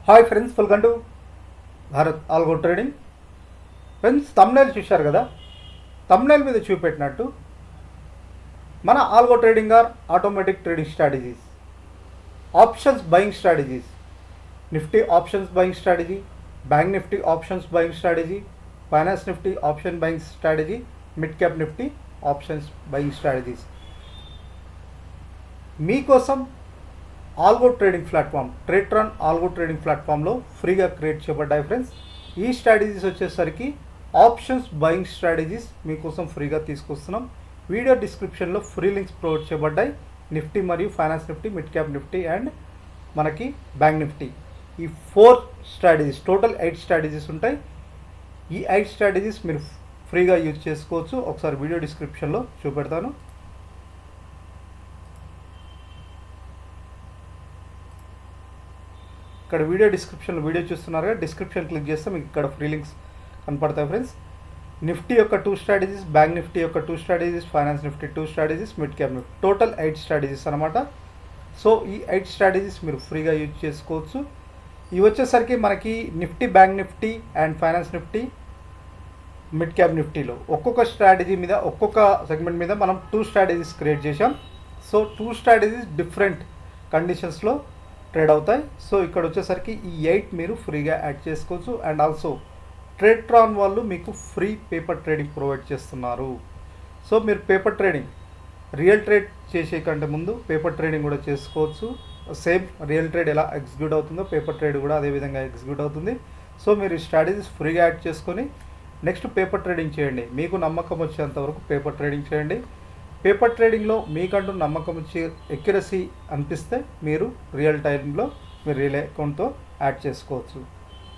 Hi friends, welcome to Bharat algo trading. Friends, thumbnail చూశారు కదా. Thumbnail మీద చూపెట్టినట్టు మన algo trading or automatic trading strategies, options buying strategies, Nifty options buying strategy, Bank Nifty options buying strategy, finance Nifty option buying strategy, mid cap Nifty options buying strategies మీకోసం algo trading platform, Tradetron algo trading ప్లాట్ఫామ్లో ఫ్రీగా create చేయబడ్డాయి. Friends, ఈ strategies వచ్చేసరికి options buying strategies మీకోసం ఫ్రీగా తీసుకొస్తున్నాం. Video డిస్క్రిప్షన్లో ఫ్రీ లింక్స్ ప్రొవైడ్ చేయబడ్డాయి. నిఫ్టీ మరియు finance Nifty, mid cap Nifty and మనకి బ్యాంక్ నిఫ్టీ, ఈ 4 స్ట్రాటజీస్, టోటల్ 8 స్ట్రాటజీస్ ఉంటాయి. ఈ 8 స్ట్రాటజీస్ మీరు ఫ్రీగా యూజ్ చేసుకోవచ్చు. ఒకసారి వీడియో డిస్క్రిప్షన్లో చూపెడతాను. ఇక్కడ వీడియో డిస్క్రిప్షన్లో వీడియో చూస్తున్నారు కదా, డిస్క్రిప్షన్ క్లిక్ చేస్తే మీకు ఇక్కడ ఫ్రీ లింక్స్ కనపడతాయి. ఫ్రెండ్స్, నిఫ్టీ యొక్క 2 స్ట్రాటజీస్, బ్యాంక్ నిఫ్టీ యొక్క 2 strategies, finance Nifty 2 strategies, mid cap Nifty, total 8 strategies అనమాట. సో ఈ 8 స్ట్రాటజీస్ మీరు ఫ్రీగా యూజ్ చేసుకోవచ్చు. ఇవి వచ్చేసరికి మనకి Nifty, bank Nifty and finance Nifty, mid cap నిఫ్టీలో ఒక్కొక్క స్ట్రాటజీ మీద, ఒక్కొక్క సెగ్మెంట్ మీద మనం 2 స్ట్రాటజీస్ క్రియేట్ చేసాం. సో 2 స్ట్రాటజీస్ డిఫరెంట్ కండిషన్స్లో ట్రేడ్ అవుతాయి. సో ఇక్కడ వచ్చేసరికి ఈ 8 మీరు ఫ్రీగా యాడ్ చేసుకోవచ్చు. అండ్ ఆల్సో ట్రేట్రాన్ వాళ్ళు మీకు ఫ్రీ పేపర్ ట్రేడింగ్ ప్రొవైడ్ చేస్తున్నారు. సో మీరు పేపర్ ట్రేడింగ్, రియల్ ట్రేడ్ చేసే కంటే ముందు పేపర్ ట్రేడింగ్ కూడా చేసుకోవచ్చు. సేమ్ రియల్ ట్రేడ్ ఎలా ఎగ్జిక్యూట్ అవుతుందో పేపర్ ట్రేడ్ కూడా అదే విధంగా ఎగ్జిక్యూట్ అవుతుంది. సో మీరు ఈ స్ట్రాటజీస్ ఫ్రీగా యాడ్ చేసుకొని నెక్స్ట్ పేపర్ ట్రేడింగ్ చేయండి. మీకు నమ్మకం వచ్చేంత వరకు పేపర్ ట్రేడింగ్ చేయండి. పేపర్ ట్రేడింగ్లో మీకంటూ నమ్మకం వచ్చి ఎక్యురసీ అనిపిస్తే మీరు రియల్ టైంలో మీరు రియల్ అకౌంట్తో యాడ్ చేసుకోవచ్చు.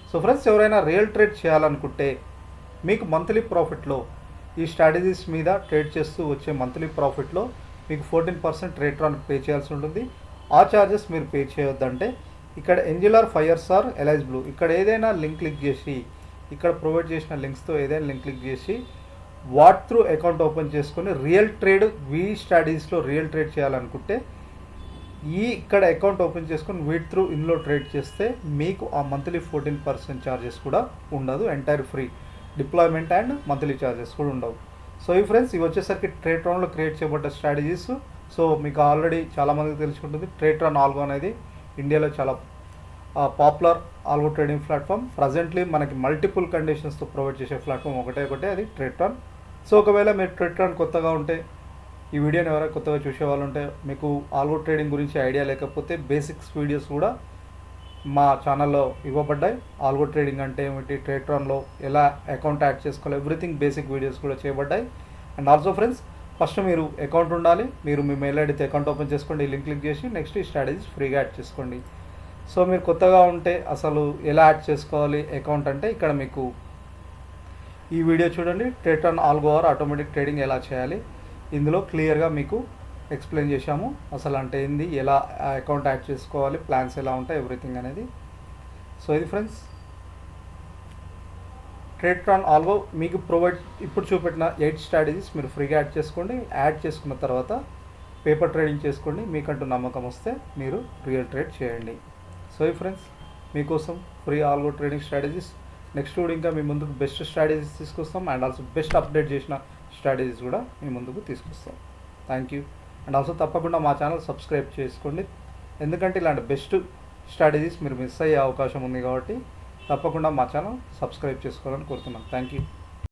సో ఫ్రెండ్స్, ఎవరైనా రియల్ ట్రేడ్ చేయాలనుకుంటే మీకు మంత్లీ ప్రాఫిట్లో ఈ స్ట్రాటజీస్ మీద ట్రేడ్ చేస్తూ వచ్చే మంత్లీ ప్రాఫిట్లో మీకు 14% ట్రేట్రాన్కి పే చేయాల్సి ఉంటుంది. ఆ ఛార్జెస్ మీరు పే చేయొద్దంటే ఇక్కడ ఎన్జిఎల్ఆర్ 5 years ఆర్ ఎల్ఐస్ బ్లూ, ఇక్కడ ఏదైనా లింక్ క్లిక్ చేసి, ఇక్కడ ప్రొవైడ్ చేసిన లింక్స్తో ఏదైనా లింక్ క్లిక్ చేసి వాట్ త్రూ అకౌంట్ ఓపెన్ చేసుకొని రియల్ ట్రేడ్ వీ స్ట్రాటజీస్లో రియల్ ట్రేడ్ చేయాలనుకుంటే ఇక్కడ అకౌంట్ ఓపెన్ చేసుకొని వీట్ త్రూ ఇందులో ట్రేడ్ చేస్తే మీకు ఆ మంత్లీ 14% ఛార్జెస్ కూడా ఉండదు. Entire free deployment and monthly charges కూడా ఉండవు. సో ఈ ఫ్రెండ్స్, ఇవి వచ్చేసరికి ట్రేట్రాన్లో క్రియేట్ చేయబడ్డ స్ట్రాటజీస్. సో మీకు ఆల్రెడీ చాలామందికి తెలుసుకుంటుంది, ట్రేట్రాన్ ఆల్గో అనేది ఇండియాలో చాలా popular algo trading platform. Presently మనకి మల్టిపుల్ కండిషన్స్తో ప్రొవైడ్ చేసే ప్లాట్ఫామ్ ఒకటే అది ట్రేట్రాన్. సో ఒకవేళ మీరు ట్రేట్రాన్ కొత్తగా ఉంటే, ఈ వీడియోని ఎవరైనా కొత్తగా చూసే వాళ్ళు ఉంటే, మీకు ఆల్గో ట్రేడింగ్ గురించి ఐడియా లేకపోతే బేసిక్స్ వీడియోస్ కూడా మా ఛానల్లో ఇవ్వబడ్డాయి. ఆల్గో ట్రేడింగ్ అంటే ఏమిటి, ట్రేట్రాన్లో ఎలా అకౌంట్ యాడ్ చేసుకోవాలి, ఎవ్రీథింగ్ బేసిక్ వీడియోస్ కూడా చేయబడ్డాయి. అండ్ ఆల్సో ఫ్రెండ్స్, ఫస్ట్ మీరు అకౌంట్ ఉండాలి. మీరు మీ మెయిల్ ఐడితో అకౌంట్ ఓపెన్ చేసుకోండి, లింక్ క్లిక్ చేసి నెక్స్ట్ ఈ స్ట్రాటజీస్ ఫ్రీగా యాడ్ చేసుకోండి. సో మీరు కొత్తగా ఉంటే అసలు ఎలా యాడ్ చేసుకోవాలి అకౌంట్ అంటే ఇక్కడ మీకు ఈ వీడియో చూడండి, Tradetron algo or automatic trading ఎలా చేయాలి. ఇందులో క్లియర్గా మీకు ఎక్స్ప్లెయిన్ చేశాము అసలు అంటే ఏంది, ఎలా అకౌంట్ యాడ్ చేసుకోవాలి, ప్లాన్స్ ఎలా ఉంటాయి, ఎవ్రీథింగ్ అనేది. సో ఇది ఫ్రెండ్స్, ట్రేట్రాన్ ఆల్గో మీకు ప్రొవైడ్ ఇప్పుడు చూపెట్టిన 8 స్ట్రాటజీస్ మీరు ఫ్రీగా యాడ్ చేసుకోండి. యాడ్ చేసుకున్న తర్వాత పేపర్ ట్రేడింగ్ చేసుకోండి. మీకంటూ నమ్మకం వస్తే మీరు రియల్ ట్రేడ్ చేయండి. సో ఈ ఫ్రెండ్స్, మీకోసం free algo trading strategies next video ఇంకా మీ ముందుకు బెస్ట్ స్ట్రాటజీస్ తీసుకొస్తాం. అండ్ ఆల్సో బెస్ట్ అప్డేట్ చేసిన స్ట్రాటజీస్ కూడా మీ ముందుకు తీసుకొస్తాం. Thank you. అండ్ ఆల్సో తప్పకుండా మా ఛానల్ సబ్స్క్రైబ్ చేసుకోండి, ఎందుకంటే ఇలాంటి బెస్ట్ స్ట్రాటజీస్ మీరు మిస్ అయ్యే అవకాశం ఉంది కాబట్టి తప్పకుండా మా ఛానల్ సబ్స్క్రైబ్ చేసుకోవాలని కోరుతున్నాం. Thank you.